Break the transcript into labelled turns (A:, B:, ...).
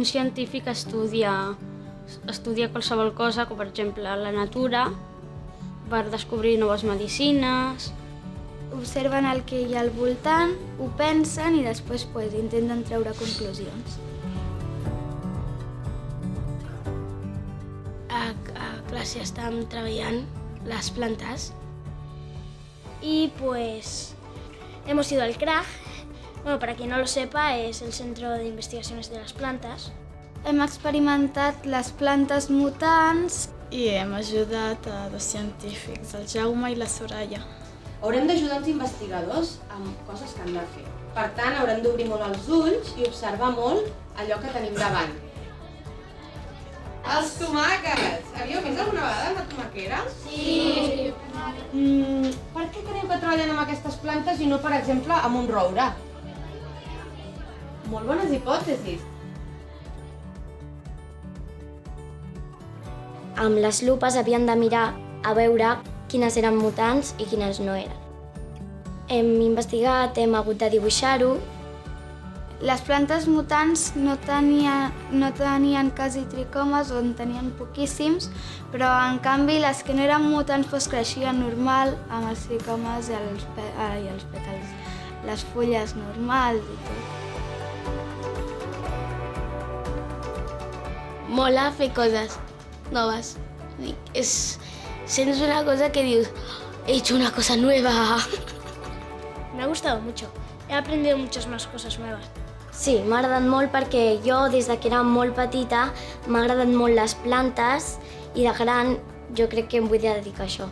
A: un científic estudia qualsevol cosa, com per exemple la natura, per descobrir noves medicines.
B: Observen el que hi ha al voltant, ho pensen i després intenten treure conclusions.
C: A clase estàvem treballant les plantes y hemos ido al CRAG. Bueno, para quien no lo sepa, es el Centro de Investigaciones de las Plantas.
B: Hem experimentat les plantes mutants
D: I hem ajudat a dos científics, el Jaume i la Soraya.
E: Haurem d'ajudar els investigadors amb coses que han de fer. Per tant, haurem d'obrir molt els ulls i observar molt allò que tenim davant. Els tomàquets! Havíeu vist alguna vegada una tomaquera? Sí! Per què creieu que treballen amb aquestes plantes i no, per exemple, amb un roure? Molt bones hipòtesis.
F: Amb les lupes havien de mirar a veure quines eren mutants i quines no eren. Hem investigat, hem hagut de dibuixar-ho.
B: Les plantes mutants no tenien quasi tricomes o en tenien poquíssims, però en canvi les que no eren mutants creixien normal amb els tricomes i els pètals, les fulles normals i tot.
C: Mola fer coses nuevas. Sientes una cosa que dices, he hecho una cosa nueva. Me ha gustado mucho. He aprendido muchas más cosas nuevas.
F: Sí, m'ha agradat molt perquè jo, des de que era molt petita, m'ha agradat molt les plantes i de gran jo crec que em vull dedicar a això.